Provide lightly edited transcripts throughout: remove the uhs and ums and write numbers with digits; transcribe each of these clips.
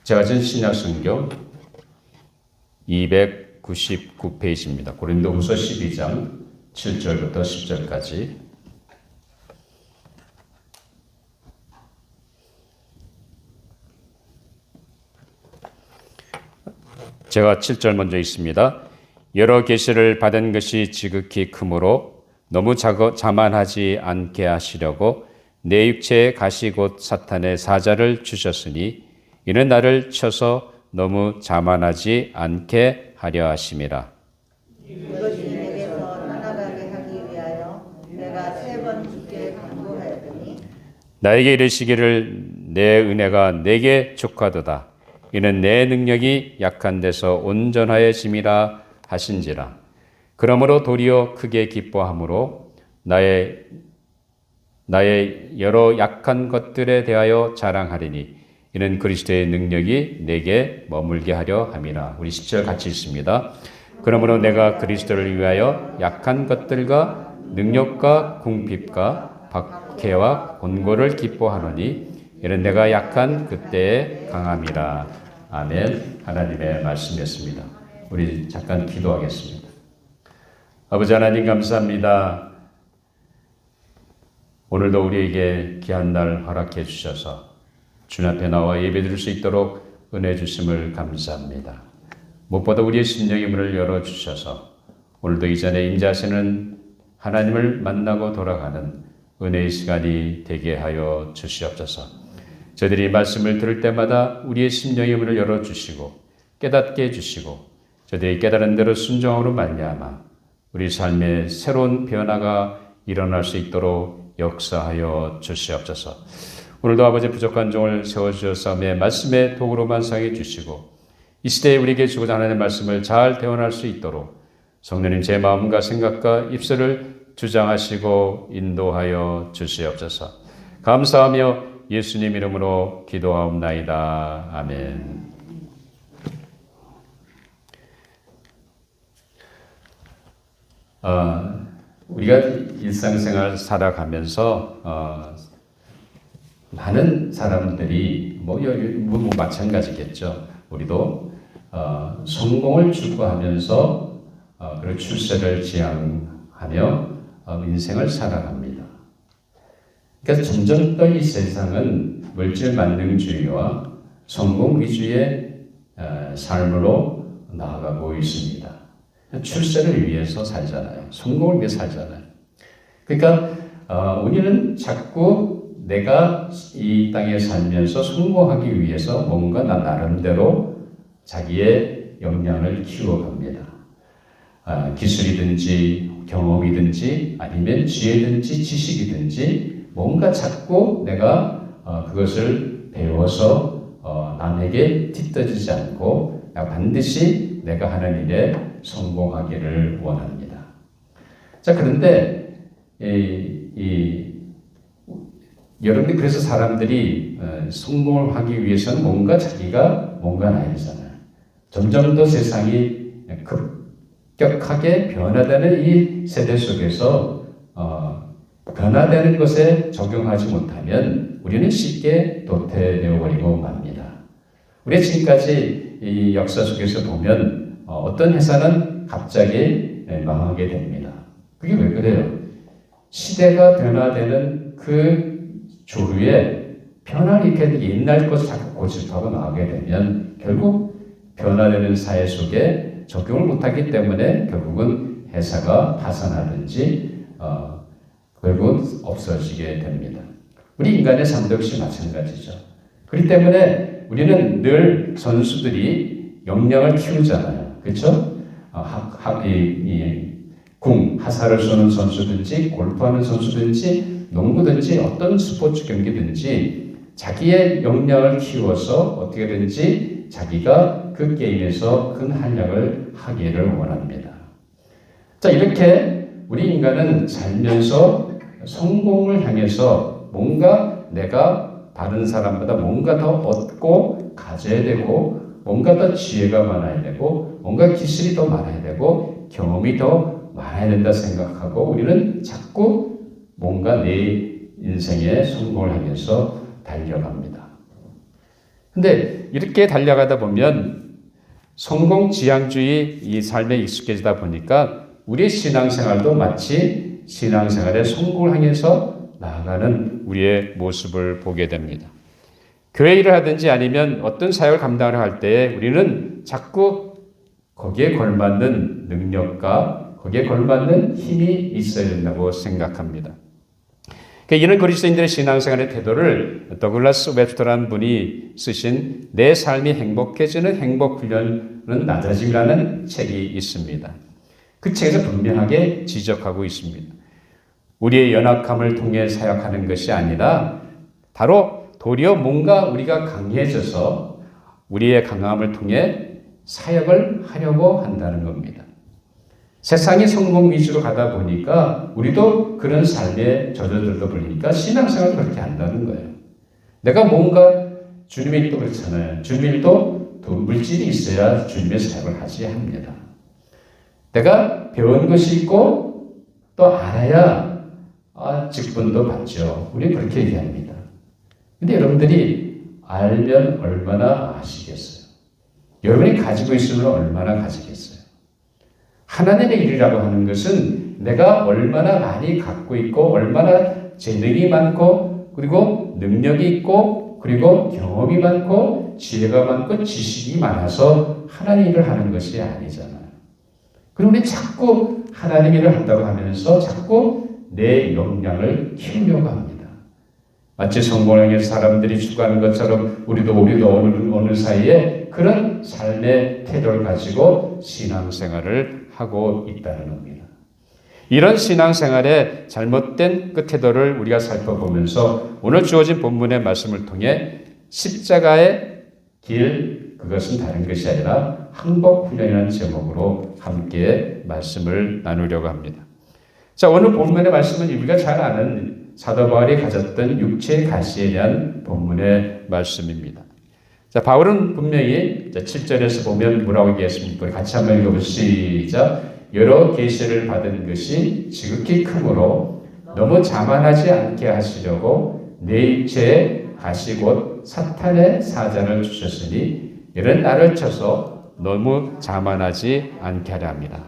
제가 전 신약성경 299페이지입니다. 고린도후서 12장 7절부터 10절까지. 제가 7절 먼저 읽습니다. 여러 계시를 받은 것이 지극히 크므로 너무 자만하지 않게 하시려고 내 육체에 가시 곧 사탄의 사자를 주셨으니 이는 나를 쳐서 너무 자만하지 않게 하려 하심이라. 이것이 내게서 떠나가게 하기 위하여 내가 3번 주께 간구하였더니 나에게 이르시기를 내 은혜가 내게 족하도다. 이는 내 능력이 약한 데서 온전하여짐이라 하신지라. 그러므로 도리어 크게 기뻐함으로 나의 여러 약한 것들에 대하여 자랑하리니 이는 그리스도의 능력이 내게 머물게 하려 함이라. 우리 10절 같이 읽습니다. 그러므로 내가 그리스도를 위하여 약한 것들과 능력과 궁핍과 박해와 곤고를 기뻐하노니 이는 내가 약한 그때에 강함이라. 아멘. 하나님의 말씀이었습니다. 우리 잠깐 기도하겠습니다. 아버지 하나님 감사합니다. 오늘도 우리에게 귀한 날 허락해 주셔서 주님 앞에 나와 예배드릴 수 있도록 은혜 주심을 감사합니다. 무엇보다 우리의 심령의 문을 열어주셔서 오늘도 이전에 임재하시는 하나님을 만나고 돌아가는 은혜의 시간이 되게 하여 주시옵소서. 저희들이 말씀을 들을 때마다 우리의 심령의 문을 열어주시고 깨닫게 해주시고 저희들이 깨달은 대로 순종함으로 말미암아 우리 삶에 새로운 변화가 일어날 수 있도록 역사하여 주시옵소서. 오늘도 아버지 부족한 종을 세워주셨사오며 말씀의 도구로만 사용해 주시고 이 시대에 우리에게 주고자 하는 말씀을 잘 대원할 수 있도록 성령님 제 마음과 생각과 입술을 주장하시고 인도하여 주시옵소서. 감사하며 예수님 이름으로 기도하옵나이다. 아멘. 우리가 일상생활 살아가면서 많은 사람들이 뭐 마찬가지겠죠. 우리도 성공을 추구하면서 그리고 출세를 지향하며 인생을 살아갑니다. 그러니까 점점 더 이 세상은 물질 만능주의와 성공 위주의 삶으로 나아가고 있습니다. 출세를 위해서 살잖아요. 성공을 위해 살잖아요. 그러니까 우리는 자꾸 내가 이 땅에 살면서 성공하기 위해서 뭔가 나름대로 자기의 역량을 키워갑니다. 기술이든지 경험이든지 아니면 지혜든지 지식이든지 뭔가 자꾸 내가 그것을 배워서 남에게 뒤떠지지 않고 반드시 내가 하는 일에 성공하기를 원합니다. 자, 그런데 여러분들 그래서 사람들이 성공을 하기 위해서는 뭔가 자기가 뭔가 나야 되잖아요. 점점 더 세상이 급격하게 변화되는 이 세대 속에서 변화되는 것에 적용하지 못하면 우리는 쉽게 도태되어 버리고 맙니다. 우리 지금까지 이 역사 속에서 보면 어떤 회사는 갑자기 망하게 됩니다. 그게 왜 그래요? 시대가 변화되는 그 조류에 변화를 이렇게 옛날 것을 자꾸 고집하고 나가게 되면 결국 변화되는 사회 속에 적용을 못하기 때문에 결국은 회사가 파산하든지 결국 없어지게 됩니다. 우리 인간의 삶도 역시 마찬가지죠. 그렇기 때문에 우리는 늘 선수들이 역량을 키우잖아요. 그렇죠? 하사를 쏘는 선수든지 골프하는 선수든지 농구든지 어떤 스포츠 경기든지 자기의 역량을 키워서 어떻게든지 자기가 그 게임에서 큰 활약을 하기를 원합니다. 자, 이렇게 우리 인간은 살면서 성공을 향해서 뭔가 내가 다른 사람보다 뭔가 더 얻고 가져야 되고 뭔가 더 지혜가 많아야 되고 뭔가 기술이 더 많아야 되고 경험이 더 많아야 된다 생각하고 우리는 자꾸 뭔가 내 인생의 성공을 향해서 달려갑니다. 근데 이렇게 달려가다 보면 성공지향주의 이 삶에 익숙해지다 보니까 우리의 신앙생활도 마치 신앙생활의 성공을 향해서 나아가는 우리의 모습을 보게 됩니다. 교회 일을 하든지 아니면 어떤 사역을 감당을 할 때에 우리는 자꾸 거기에 걸맞는 능력과 거기에 걸맞는 힘이 있어야 된다고 생각합니다. 이런 그리스도인들의 신앙생활의 태도를 더글라스 웹스터라는 분이 쓰신 내 삶이 행복해지는 행복훈련은 낮아짐이라는 책이 있습니다. 그 책에서 분명하게 지적하고 있습니다. 우리의 연약함을 통해 사역하는 것이 아니라 도리어 뭔가 우리가 강해져서 우리의 강함을 통해 사역을 하려고 한다는 겁니다. 세상이 성공 위주로 가다 보니까 우리도 그런 삶에 젖어들다 보니까 신앙생활을 그렇게 한다는 거예요. 내가 뭔가 주님의 일도 그렇잖아요. 주님의 일도 물질이 있어야 주님의 사역을 하지 합니다. 내가 배운 것이 있고 또 알아야 직분도 받죠. 우리 그렇게 얘기합니다. 근데 여러분들이 알면 얼마나 아시겠어요? 여러분이 가지고 있으면 얼마나 가지겠어요? 하나님의 일이라고 하는 것은 내가 얼마나 많이 갖고 있고 얼마나 재능이 많고 그리고 능력이 있고 그리고 경험이 많고 지혜가 많고 지식이 많아서 하나님 일을 하는 것이 아니잖아요. 그럼 우리 자꾸 하나님 일을 한다고 하면서 자꾸 내 역량을 키우려고 합니다. 마치 성공을 향해서 사람들이 추구하는 것처럼 우리도 어느 사이에 그런 삶의 태도를 가지고 신앙생활을 하고 있다는 겁니다. 이런 신앙생활의 잘못된 그 태도를 우리가 살펴보면서 오늘 주어진 본문의 말씀을 통해 십자가의 길, 그것은 다른 것이 아니라 항복훈련이라는 제목으로 함께 말씀을 나누려고 합니다. 자, 오늘 본문의 말씀은 우리가 잘 아는 사도 바울이 가졌던 육체의 가시에 대한 본문의 말씀입니다. 자, 바울은 분명히 7절에서 보면 뭐라고 얘기했습니까? 같이 한번 읽어보시죠. 시작. 여러 계시를 받은 것이 지극히 크므로 너무 자만하지 않게 하시려고 내 육체에 가시 곧 사탄의 사자를 주셨으니 이런 나를 쳐서 너무 자만하지 않게 하려 합니다.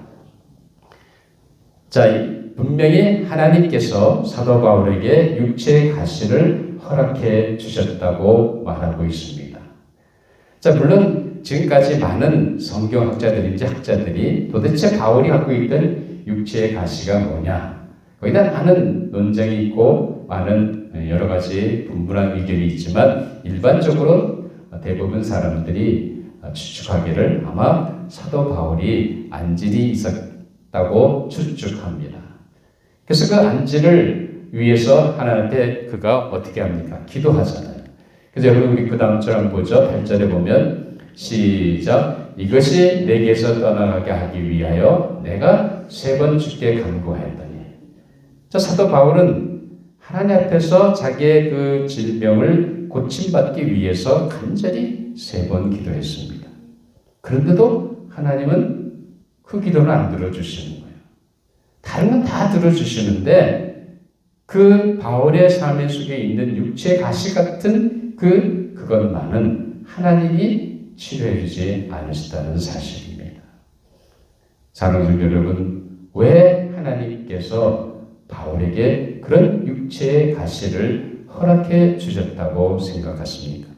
자, 분명히 하나님께서 사도 바울에게 육체의 가시를 허락해 주셨다고 말하고 있습니다. 자, 물론 지금까지 많은 성경학자들인지 학자들이 도대체 바울이 갖고 있던 육체의 가시가 뭐냐, 거기다 많은 논쟁이 있고 많은 여러 가지 분분한 의견이 있지만 일반적으로 대부분 사람들이 추측하기를 아마 사도 바울이 안질이 있었다고 추측합니다. 그래서 그 안질을 위해서 하나님께 그가 어떻게 합니까? 기도하잖아요. 그래서 여러분 우리 그 다음 절 한번 보죠. 8절에 보면 시작. 이것이 내게서 떠나가게 하기 위하여 내가 3번 주께 간구하였더니. 자, 사도 바울은 하나님 앞에서 자기의 그 질병을 고침받기 위해서 간절히 3번 기도했습니다. 그런데도 하나님은 그 기도는 안 들어주시는 거예요. 다른 건 다 들어주시는데 그 바울의 삶 속에 있는 육체의 가시 같은 그것만은 하나님이 치료해 주지 않으시다는 사실입니다. 사랑하는 여러분, 왜 하나님께서 바울에게 그런 육체의 가시를 허락해 주셨다고 생각하십니까?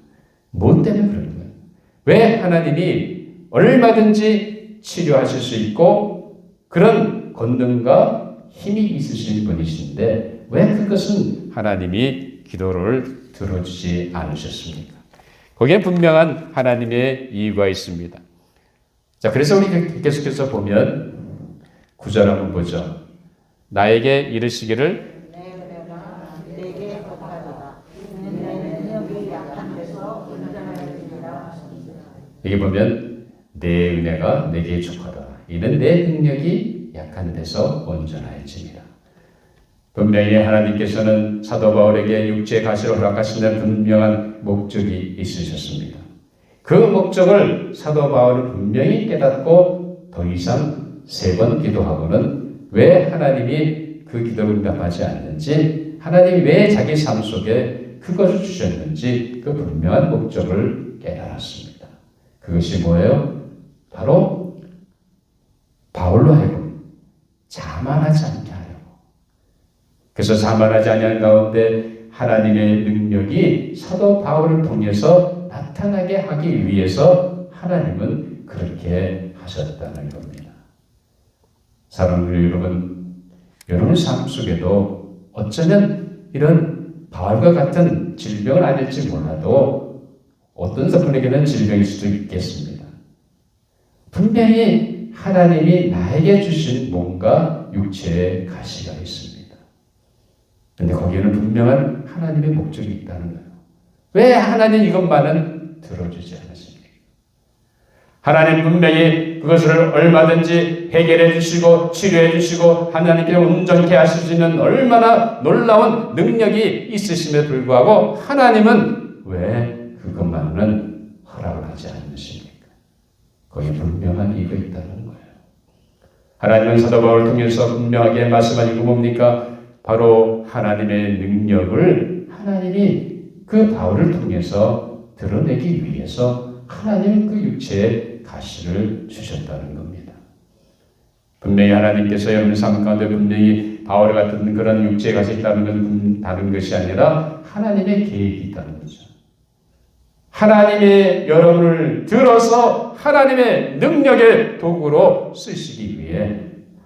뭐 때문에 그런 거예요? 왜 하나님이 얼마든지 치료하실 수 있고 그런 권능과 힘이 있으신 분이신데 왜 그것은 하나님이 기도를 들어주지 않으셨습니까? 거기에 분명한 하나님의 이유가 있습니다. 자, 그래서 우리 계속해서 보면 9절 한번 보죠. 나에게 이르시기를 내게 겉하리라. 내 능력이 약한 데서 온전하리라. 여기 보면 내 은혜가 내게 족하다. 이는 내 능력이 약한 데서 온전하여집니다. 분명히 하나님께서는 사도 바울에게 육체의 가시를 허락하시는 분명한 목적이 있으셨습니다. 그 목적을 사도 바울은 분명히 깨닫고 더 이상 3번 기도하고는 왜 하나님이 그 기도를 응답하지 않는지, 하나님이 왜 자기 삶 속에 그것을 주셨는지 그 분명한 목적을 깨달았습니다. 그것이 뭐예요? 바로 바울로 하여금 자만하지 않게 하려고. 그래서 자만하지 아니한 가운데 하나님의 능력이 사도 바울을 통해서 나타나게 하기 위해서 하나님은 그렇게 하셨다는 겁니다. 사랑하는 여러분 삶 속에도 어쩌면 이런 바울과 같은 질병은 아닐지 몰라도 어떤 분에게는 질병일 수도 있겠습니다. 분명히 하나님이 나에게 주신 뭔가 육체의 가시가 있습니다. 그런데 거기에는 분명한 하나님의 목적이 있다는 거예요. 왜 하나님 이것만은 들어주지 않으십니까? 하나님 분명히 그것을 얼마든지 해결해 주시고 치료해 주시고 하나님께 온전케 하실 수 있는 얼마나 놀라운 능력이 있으심에 불구하고 하나님은 왜 그것만은 허락을 하지 않으십니까? 거기에 분명한 이유가 있다는 거예요. 하나님은 사도 바울을 통해서 분명하게 말씀하시고 뭡니까? 바로 하나님의 능력을 하나님이 그 바울을 통해서 드러내기 위해서 하나님은 그 육체의 가시를 주셨다는 겁니다. 분명히 하나님께서 여러분 삶 가운데 분명히 바울 같은 그런 육체의 가시 있다는 건 다른 것이 아니라 하나님의 계획이 있다는 거죠. 하나님의 여러분을 들어서 하나님의 능력의 도구로 쓰시기 위해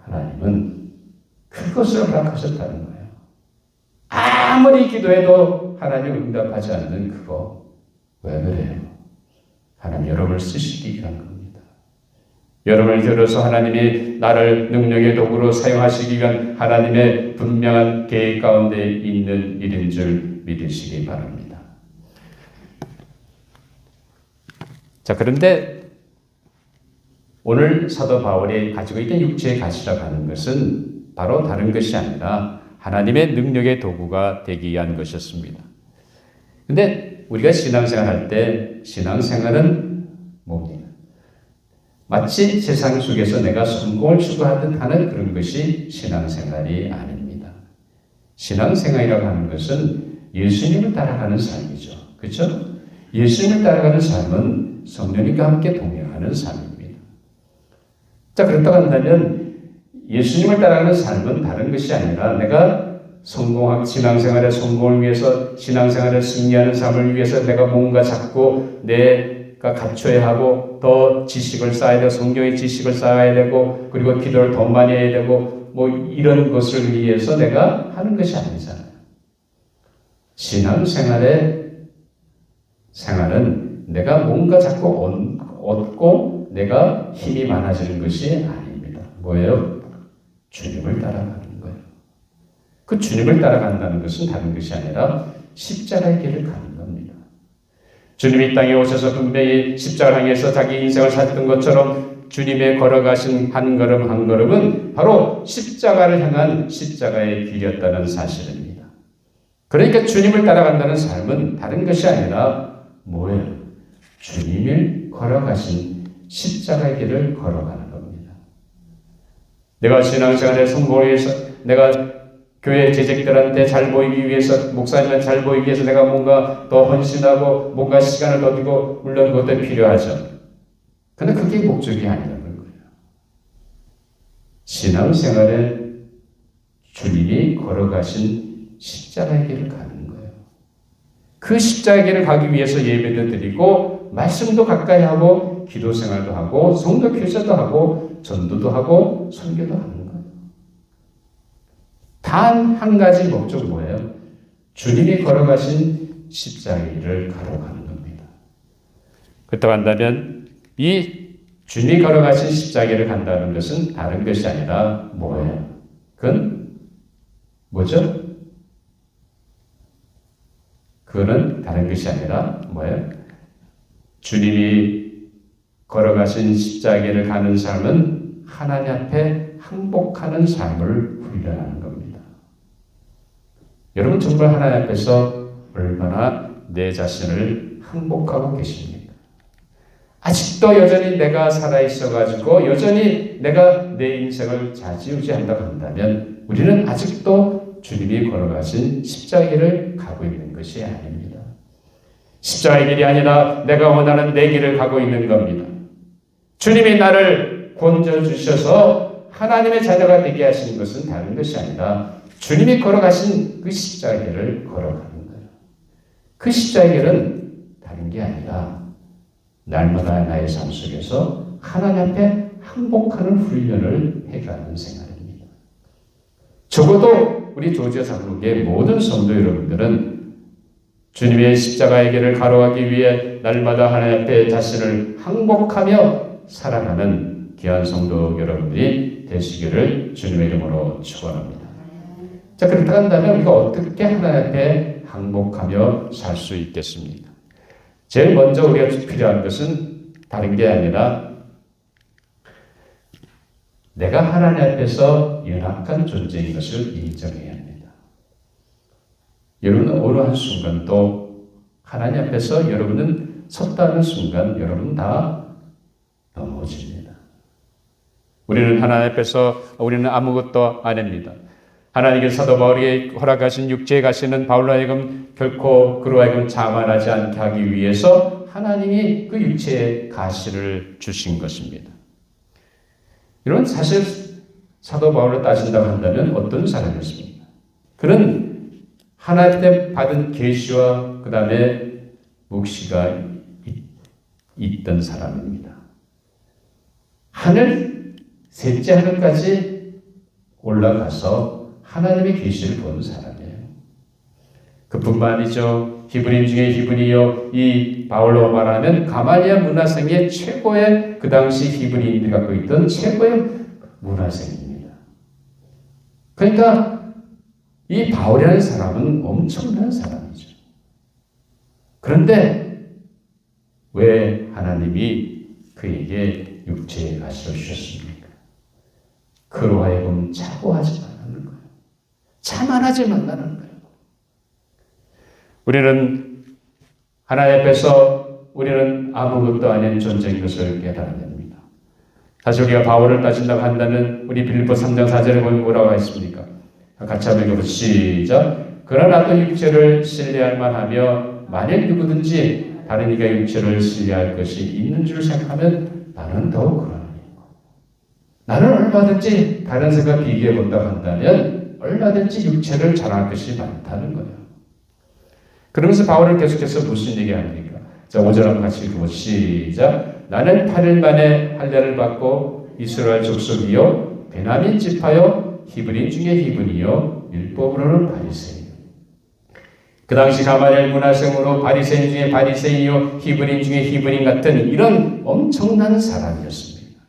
하나님은 그것을 허락하셨다는 거예요. 아무리 기도해도 하나님 응답하지 않는 그거 왜 그래요? 하나님 여러분을 쓰시기 위한 겁니다. 여러분을 들어서 하나님이 나를 능력의 도구로 사용하시기 위한 하나님의 분명한 계획 가운데 있는 일인 줄 믿으시기 바랍니다. 자, 그런데 오늘 사도 바울이 가지고 있던 육체의 가시라고 하는 것은 바로 다른 것이 아니라 하나님의 능력의 도구가 되기 위한 것이었습니다. 근데 우리가 신앙생활 할 때 신앙생활은 뭡니까? 마치 세상 속에서 내가 성공을 추구하듯 하는 그런 것이 신앙생활이 아닙니다. 신앙생활이라고 하는 것은 예수님을 따라가는 삶이죠. 그렇죠? 예수님을 따라가는 삶은 성령님과 함께 동행하는 삶입니다. 자, 그렇다고 한다면 예수님을 따라가는 삶은 다른 것이 아니라 내가 신앙생활의 성공을 위해서 신앙생활에 승리하는 삶을 위해서 내가 뭔가 자꾸 내가 갖춰야 하고 더 지식을 쌓아야 되고 성경의 지식을 쌓아야 되고 그리고 기도를 더 많이 해야 되고 뭐 이런 것을 위해서 내가 하는 것이 아니잖아요. 신앙생활은 내가 뭔가 자꾸 얻고 내가 힘이 많아지는 것이 아닙니다. 뭐예요? 주님을 따라가는 거예요. 그 주님을 따라간다는 것은 다른 것이 아니라 십자가의 길을 가는 겁니다. 주님이 이 땅에 오셔서 분명히 십자가를 향해서 자기 인생을 살던 것처럼 주님의 걸어가신 한 걸음 한 걸음은 바로 십자가를 향한 십자가의 길이었다는 사실입니다. 그러니까 주님을 따라간다는 삶은 다른 것이 아니라 뭐예요? 주님이 걸어가신 십자가의 길을 걸어가는 겁니다. 내가 신앙생활에 성공을 위해서 내가 교회 재직들한테 잘 보이기 위해서 목사님한테 잘 보이기 위해서 내가 뭔가 더 헌신하고 뭔가 시간을 더 두고 물론 그것도 필요하죠. 그런데 그게 목적이 아니라는 거예요. 신앙생활에 주님이 걸어가신 십자가의 길을 가는 거예요. 그 십자가의 길을 가기 위해서 예배도 드리고 말씀도 가까이 하고 기도 생활도 하고 성도 교제도 하고 전도도 하고 선교도 하는 거예요. 단 한 가지 목적 뭐예요? 주님이 걸어가신 십자가의 길을 걸어가는 겁니다. 그렇다고 한다면 이 주님이 걸어가신 십자가의 길을 간다는 것은 다른 것이 아니라 뭐예요? 그건 뭐죠? 그거는 다른 것이 아니라 뭐예요? 주님이 걸어가신 십자가의 길을 가는 삶은 하나님 앞에 항복하는 삶을 훈련하는 겁니다. 여러분 정말 하나님 앞에서 얼마나 내 자신을 항복하고 계십니까? 아직도 여전히 내가 살아있어가지고 여전히 내가 내 인생을 좌지우지한다고 한다면 우리는 아직도 주님이 걸어가신 십자가의 길을 가고 있는 것이 아닙니다. 십자가의 길이 아니라 내가 원하는 내 길을 가고 있는 겁니다. 주님이 나를 건져주셔서 하나님의 자녀가 되게 하시는 것은 다른 것이 아니라 주님이 걸어가신 그 십자가의 길을 걸어가는 거예요. 그 십자가의 길은 다른 게 아니라 날마다 나의 삶 속에서 하나님 앞에 항복하는 훈련을 해가는 생활입니다. 적어도 우리 조지아 장로교의 모든 성도 여러분들은 주님의 십자가의 길을 가로가기 위해 날마다 하나님 앞에 자신을 항복하며 살아가는 귀한 성도 여러분들이 되시기를 주님의 이름으로 축원합니다. 자, 그렇다 한다면 우리가 어떻게 하나님 앞에 항복하며 살 수 있겠습니까? 제일 먼저 우리가 필요한 것은 다른 게 아니라 내가 하나님 앞에서 연약한 존재인 것을 인정해야 합니다. 여러분은 어느 한순간도 하나님 앞에서 여러분은 섰다는 순간 여러분 다 넘어집니다. 우리는 하나님 앞에서 우리는 아무것도 아닙니다. 하나님께서 사도 바울에게 허락하신 육체에 가시는 바울로 하여금 결코 그로 하여금 자만하지 않게 하기 위해서 하나님이 그 육체에 가시를 주신 것입니다. 이런 사실 사도 바울을 따진다고 한다면 어떤 사람이었습니까? 그는 하나님께 받은 계시와 그 다음에 묵시가 있던 사람입니다. 하늘 셋째 하늘까지 올라가서 하나님의 계시를 본 사람이에요. 그뿐만 아니죠. 히브리인 중에 히브리요, 이 바울로 말하면 가말리아 문화생의 최고의 그 당시 히브리인들이 갖고 있던 최고의 문화생입니다. 그러니까 이 바울이라는 사람은 엄청난 사람이죠. 그런데 왜 하나님이 그에게 육체의 가시를 주셨습니까? 그로 하여금 자고하지 말라는 거예요. 자만하지 말라는 거예요. 우리는 하나님 앞에서 우리는 아무것도 아닌 존재인 것을 깨달아야 됩니다. 다시 우리가 바울을 따진다고 한다면 우리 빌립보 3장 4절에 보면 뭐라고 했습니까? 같이 한번 읽어보시죠. 시작. 그러나 또 육체를 신뢰할 만하며 만일 누구든지 다른 이가 육체를 신뢰할 것이 있는 줄 생각하면 나는 더욱 그러노니. 나는 얼마든지 다른 생각 비교해 본다고 한다면 얼마든지 육체를 자랑할 것이 많다는 거예요. 그러면서 바울은 계속해서 무슨 얘기합니까? 자, 5절 한번 같이 읽어보시죠. 시작. 나는 8일 만에 할례를 받고 이스라엘 족속이요 베냐민 지파요 히브리인 중에 히브리요 율법으로는 바리새인. 그 당시 가말리엘 문화생으로 바리새인 중에 바리새인이요 히브리인 중에 히브리인 같은 이런 엄청난 사람이었습니다.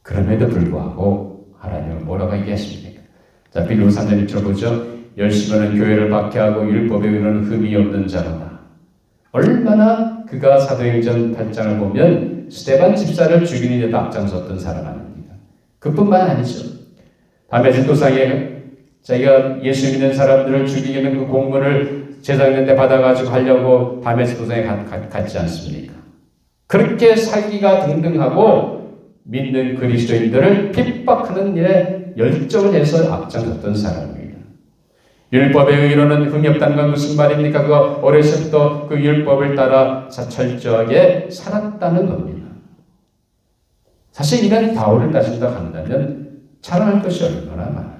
그럼에도 불구하고 하나님은 뭐라고 얘기하십니까? 자, 빌립보 3장 1절 보죠. 열심히 하는 교회를 박해하고 율법에 의는 흠이 없는 자로다. 얼마나 그가 사도행전 8장을 보면 스데반 집사를 죽이는 데도 앞장섰던 사람 아닙니까? 그뿐만 아니죠. 다메섹 도상에 자기가 예수 믿는 사람들을 죽이는 그 공문을 제사장한테 받아가지고 하려고 다메섹 도상에 갔지 않습니까? 그렇게 살기가 등등하고 믿는 그리스도인들을 핍박하는 일에 열정을 해서 앞장섰던 사람입니다. 율법에 의로는 흠이 없다는 건 무슨 말입니까? 그거 어렸을 때부터 그 율법을 따라 철저하게 살았다는 겁니다. 사실 이런 바울을 따진다고 한다면 자랑할 것이 얼마나 많아요.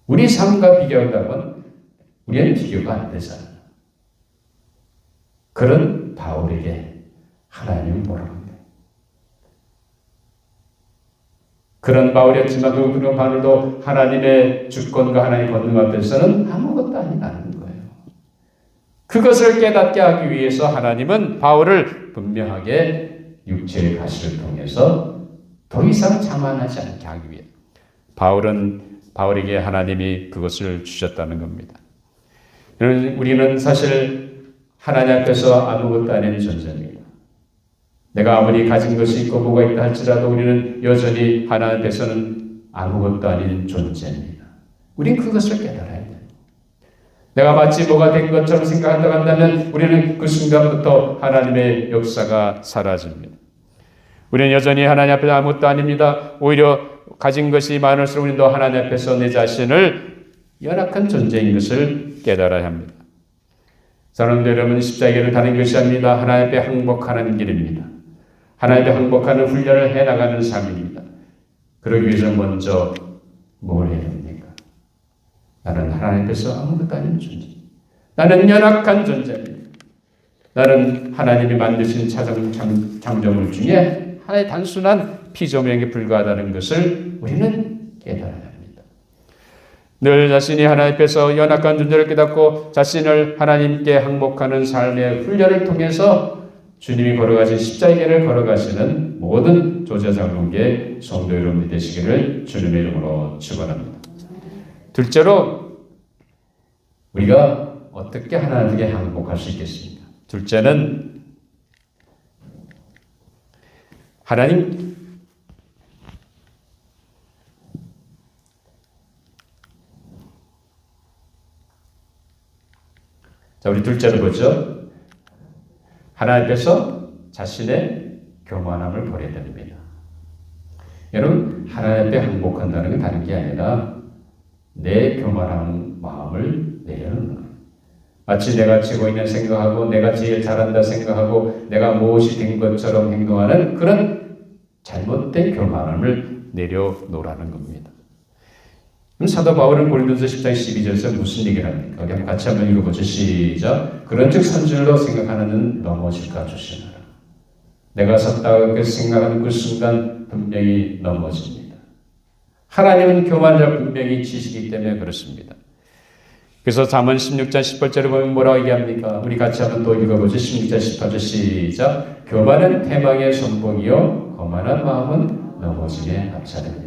우리 삶과 비교한다면 우리는 비교가 안 되잖아요. 그런 바울에게 하나님은 뭐라고 합니까? 그런 바울이었지만 그런 바울도 하나님의 주권과 하나님의 권능 앞에서는 아무것도 아니라는 거예요. 그것을 깨닫게 하기 위해서 하나님은 바울을 분명하게 육체의 가시를 통해서 더 이상 자만하지 않게 하기 위해 바울에게 하나님이 그것을 주셨다는 겁니다. 우리는 사실 하나님 앞에서 아무것도 아닌 존재입니다. 내가 아무리 가진 것이 있고 뭐가 있다 할지라도 우리는 여전히 하나님 앞에서는 아무것도 아닌 존재입니다. 우린 그것을 깨달아야 돼요. 내가 마치 뭐가 된 것처럼 생각한다고 한다면 우리는 그 순간부터 하나님의 역사가 사라집니다. 우리는 여전히 하나님 앞에 아무것도 아닙니다. 오히려 가진 것이 많을수록 우리는 더 하나님 앞에서 내 자신을 연약한 존재인 것을 깨달아야 합니다. 사랑하는 여러분, 십자가를 다른 것이 아닙니다. 하나님 앞에 항복하는 길입니다. 하나님 앞에 항복하는 훈련을 해나가는 삶입니다. 그러기 위해서 먼저 뭘 해야 됩니까? 나는 하나님 앞에서 아무것도 아닌 존재. 나는 연약한 존재입니다. 나는 하나님이 만드신 창조물 중에 하나의 단순한 피조물에게 불과하다는 것을 우리는 깨달아야 합니다. 늘 자신이 하나님 앞에서 연약한 존재를 깨닫고 자신을 하나님께 항복하는 삶의 훈련을 통해서 주님이 걸어가신 십자가의 길을 걸어가시는 모든 조자장로계 성도 여러분이 되시기를 주님의 이름으로 축원합니다. 둘째로 우리가 어떻게 하나님께 항복할 수 있겠습니까? 둘째는 하나님 자, 우리 둘째로 보죠. 하나님 앞에서 자신의 교만함을 버려야 됩니다. 여러분, 하나님 앞에 항복한다는 건 다른 게 아니라 내 교만한 마음을 내려놓는 거예요. 마치 내가 지고 있는 생각하고 내가 제일 잘한다 생각하고 내가 무엇이 된 것처럼 행동하는 그런 잘못된 교만함을 내려놓으라는 겁니다. 그럼 사도 바울은 고린도서 10장 12절에서 무슨 얘기를 합니까? 우리 같이 한번 읽어보죠. 시작. 그런즉 선줄로 생각하는 넘어질까 조심하라. 내가 섰다고 생각하는 그 순간 분명히 넘어집니다. 하나님은 교만한 자 분명히 치시기 때문에 그렇습니다. 그래서 잠언 16장 18절에 보면 뭐라고 얘기합니까? 우리 같이 한번 또 읽어보죠. 16장 18절 시작. 교만은 태망의 선복이요 거만한 마음은 넘어짐에 합차됩니다.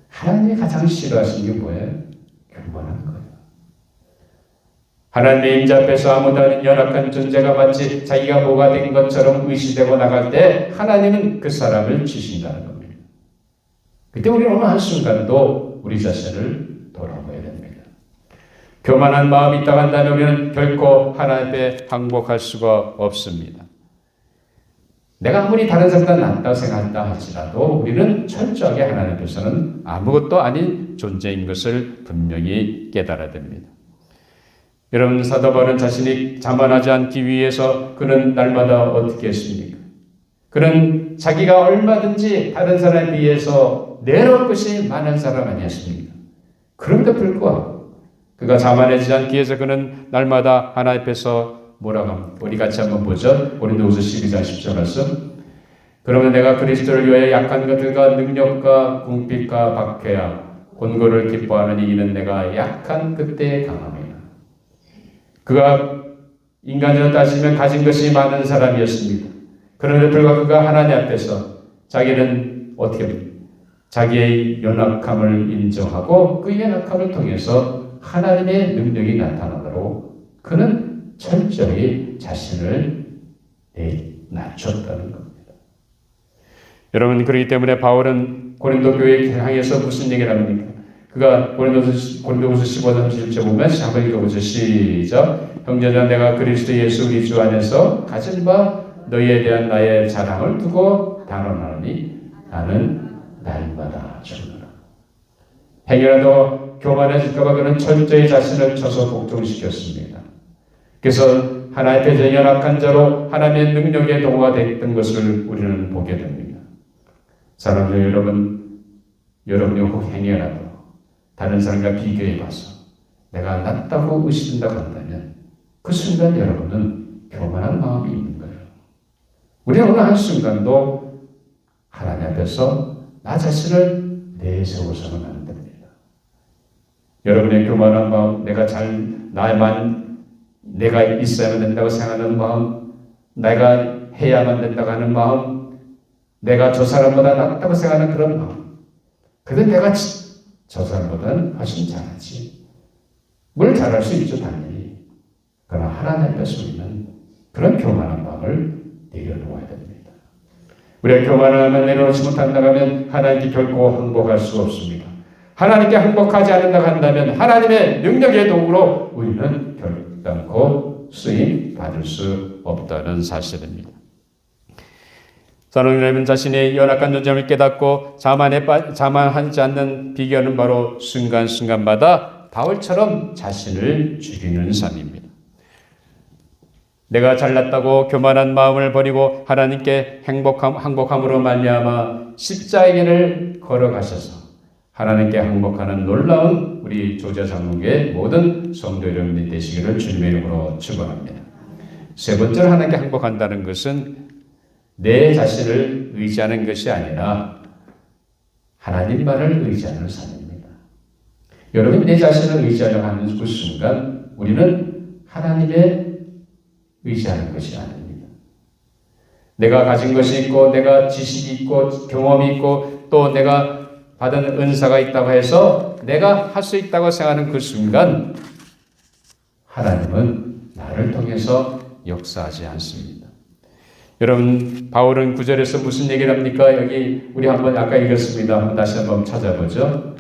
하나님이 가장 싫어하시는 게 뭐예요? 교만한 거예요. 하나님의 임자 앞에서 아무도 아닌 연약한 존재가 마치 자기가 뭐가 된 것처럼 의시되고 나갈 때 하나님은 그 사람을 치신다는 겁니다. 그때 우리는 어느 한순간도 우리 자신을 돌아봐야 됩니다. 교만한 마음이 있다고 한다면 우리는 결코 하나님 앞에 항복할 수가 없습니다. 내가 아무리 다른 사람보다 낫다고 생각한다 할지라도 우리는 철저하게 하나님 앞에서는 아무것도 아닌 존재인 것을 분명히 깨달아야 됩니다. 여러분, 사도 바울은 자신이 자만하지 않기 위해서 그는 날마다 어떻게 했습니까? 그는 자기가 얼마든지 다른 사람에 비해서 내놓을 것이 많은 사람 아니었습니까? 그런데 불구하고 그가 자만하지 않기 위해서 그는 날마다 하나님 앞에서 뭐라고 합니까? 우리 같이 한번 보죠. 고린도후서 12장 10절 말씀. 그러면 내가 그리스도를 위하여 약한 것들과 능력과 궁핍과 박해와 곤고를 기뻐하는 이는 내가 약한 그때의 강함이라. 그가 인간적으로 따지면 가진 것이 많은 사람이었습니다. 그런데 불구하고 그가 하나님 앞에서 자기는 어떻게 합니까? 자기의 연약함을 인정하고 그 연약함을 통해서 하나님의 능력이 나타나도록 그는 철저히 자신을 낮췄다는 겁니다. 여러분, 그렇기 때문에 바울은 고린도 교회에 향해서 무슨 얘기를 합니까? 그가 고린도후서 15장 31절 보면 한번 읽어보죠. 시작. 형제들아, 내가 그리스도 예수 우리 주 안에서 가진 바 너희에 대한 나의 자랑을 두고 단언하노니 나는 날마다 죽노라. 행여라도 교만해질까봐 그는 철저히 자신을 쳐서 복종시켰습니다. 그래서 하나님 앞에 연약한 자로 하나님의 능력에 도구가 됐던 것을 우리는 보게 됩니다. 사랑하는 여러분, 여러분이 혹 행여라도 다른 사람과 비교해봐서 내가 낫다고 의심된다고 한다면 그 순간 여러분은 교만한 마음이 있는 거예요. 우리는 어느 한순간도 하나님 앞에서 나 자신을 내세워서는 안 됩니다. 여러분의 교만한 마음, 내가 있어야만 된다고 생각하는 마음, 내가 해야만 된다고 하는 마음, 내가 저 사람보다 낫다고 생각하는 그런 마음. 그런데 내가 저 사람보다는 훨씬 잘하지. 뭘 잘할 수 있죠, 당연히. 그러나 하나님 앞에서 우리는 그런 교만한 마음을 내려놓아야 됩니다. 우리가 교만함을 내려놓지 못한다면 하나님께 결코 항복할 수 없습니다. 하나님께 항복하지 않는다고 한다면 하나님의 능력의 도구로 우리는 결단코 쓰임 받을 수 없다는 사실입니다. 사랑하는 여러분, 자신의 연약한 존재를 깨닫고 자만하지 않는 비결은 바로 순간순간마다 바울처럼 자신을 죽이는 삶입니다. 내가 잘났다고 교만한 마음을 버리고 하나님께 항복함으로 말미암아 십자가를 걸어가셔서 하나님께 항복하는 놀라운 우리 조자장로교의 모든 성도 여러분이 되시기를 주님의 이름으로 축원합니다. 세 번째로 하나님께 항복한다는 것은 내 자신을 의지하는 것이 아니라 하나님만을 의지하는 삶입니다. 여러분이 내 자신을 의지하려고 하는 그 순간 우리는 하나님의 의지하는 것이 아닙니다. 내가 가진 것이 있고 내가 지식이 있고 경험이 있고 또 내가 받은 은사가 있다고 해서 내가 할 수 있다고 생각하는 그 순간 하나님은 나를 통해서 역사하지 않습니다. 여러분 바울은 9절에서 무슨 얘기를 합니까? 여기 우리 한번 아까 읽었습니다. 다시 한번 찾아보죠.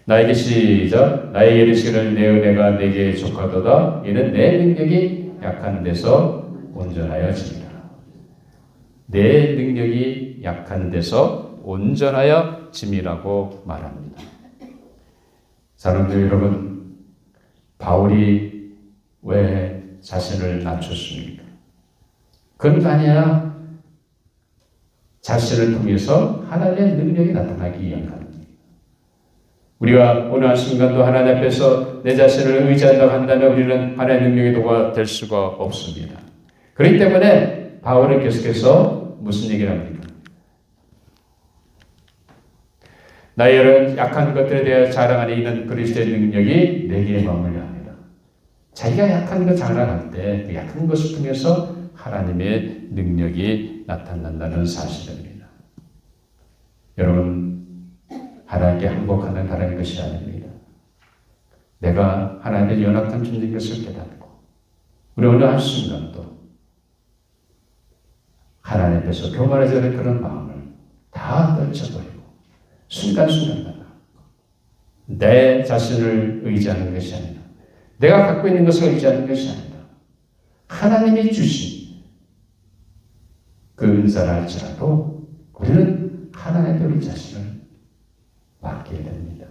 나에게 시작. 나에게 이르시기를 내 은혜가 내게 족하도다. 이는 내 능력이 약한 데서 온전하여 집니다. 내 능력이 약한 데서 온전하여 짐이라고 말합니다. 사랑하는 여러분, 바울이 왜 자신을 낮췄습니까? 그건 아니야. 자신을 통해서 하나님의 능력이 나타나기 위한 겁니다. 우리가 어느 한순간도 하나님 앞에서 내 자신을 의지한다고 한다면 우리는 하나님의 능력의 도구가 될 수가 없습니다. 그렇기 때문에 바울은 계속해서 무슨 얘기를 합니까? 나의 여러 약한 것들에 대해 자랑하는 이는 그리스도의 능력이 내게 머물려 합니다. 자기가 약한 것 자랑할 때 그 약한 것을 통해서 하나님의 능력이 나타난다는 사실입니다. 여러분, 하나님께 항복하는 다른 것이 아닙니다. 내가 하나님의 연약한 존재인 것을 깨닫고 우리 어느 한순간도 하나님 앞에서 교만해지는 그런 마음을 다 떨쳐버리고 순간순간마다 내 자신을 의지하는 것이 아니라 내가 갖고 있는 것을 의지하는 것이 아니라 하나님이 주신 그 은사를 할지라도 우리는 하나님께 우리 자신을 맡게 됩니다.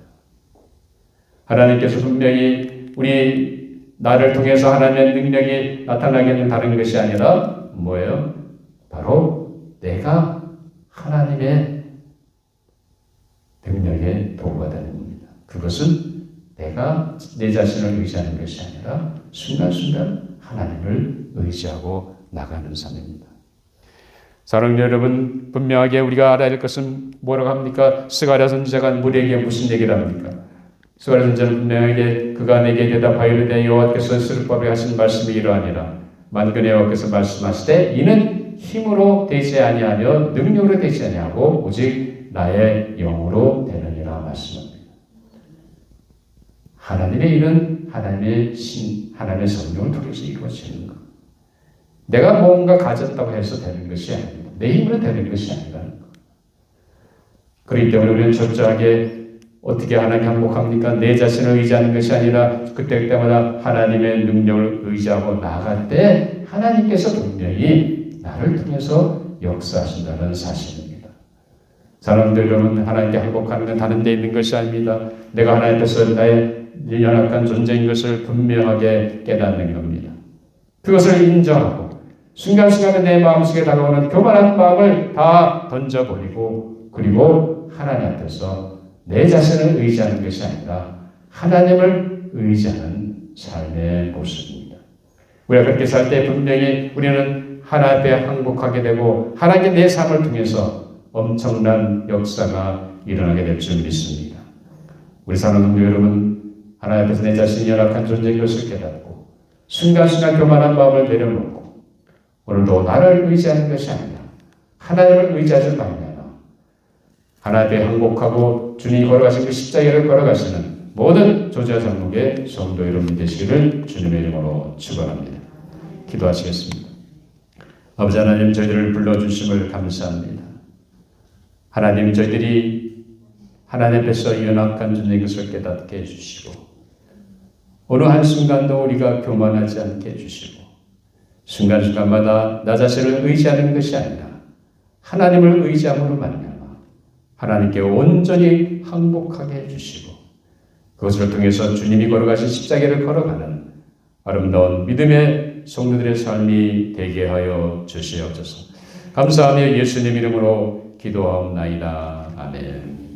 하나님께서 분명히 나를 통해서 하나님의 능력이 나타나게는 다른 것이 아니라 뭐예요? 바로 내가 하나님의 능력의 도구가 되는 겁니다. 그것은 내가 내 자신을 의지하는 것이 아니라 순간순간 하나님을 의지하고 나가는 삶입니다. 사랑하는 여러분, 분명하게 우리가 알아야 할 것은 뭐라고 합니까? 스가랴 선지자가 무리에게 무슨 얘기를 합니까? 스가랴 선지자는 분명하게 그가 내게 대답하여 이르되 여호와께서 스룹바벨에게 하신 말씀이 이러하니라. 만군의 여호와께서 말씀하시되 이는 힘으로 되지 아니하며 능력으로 되지 아니하고 오직 나의 영으로 되느니라 말씀합니다. 하나님의 일은 하나님의 성령을 통해서 이루어지는 것. 내가 뭔가 가졌다고 해서 되는 것이 아닙니다. 내 힘으로 되는 것이 아니라는 것. 그렇기 때문에 우리는 철저하게 어떻게 하나님 항복합니까? 내 자신을 의지하는 것이 아니라 그때마다 하나님의 능력을 의지하고 나아갈 때 하나님께서 분명히 나를 통해서 역사하신다는 사실입니다. 사람들 여러분, 하나님께 항복하는 건 다른 데 있는 것이 아닙니다. 내가 하나님 앞에서 나의 연약한 존재인 것을 분명하게 깨닫는 겁니다. 그것을 인정하고 순간순간에 내 마음속에 다가오는 교만한 마음을 다 던져버리고 그리고 하나님 앞에서 내 자신을 의지하는 것이 아니라 하나님을 의지하는 삶의 모습입니다. 우리가 그렇게 살 때 분명히 우리는 하나님 앞에 항복하게 되고 하나님께 내 삶을 통해서 엄청난 역사가 일어나게 될 줄 믿습니다. 우리 사랑하는 여러분, 하나님 앞에서 내 자신이 연약한 존재인 것을 깨닫고 순간순간 교만한 마음을 내려놓고 오늘도 나를 의지하는 것이 아니라 하나님을 의지하지 말며 하나님 앞에 항복하고 주님이 걸어가신 그 십자가를 걸어가시는 모든 조지아 장로의 성도 여러분 되시기를 주님의 이름으로 축원합니다. 기도하시겠습니다. 아버지 하나님, 저희들을 불러주심을 감사합니다. 하나님, 저희들이 하나님 앞에서 연약한 존재인 것을 깨닫게 해주시고 어느 한순간도 우리가 교만하지 않게 해주시고 순간순간마다 나 자신을 의지하는 것이 아니라 하나님을 의지함으로 말미암아 하나님께 온전히 항복하게 해주시고 그 그것을 통해서 주님이 걸어가신 십자가를 걸어가는 아름다운 믿음의 성도들의 삶이 되게 하여 주시옵소서. 감사하며 예수님 이름으로 기도하옵나이다. 아멘.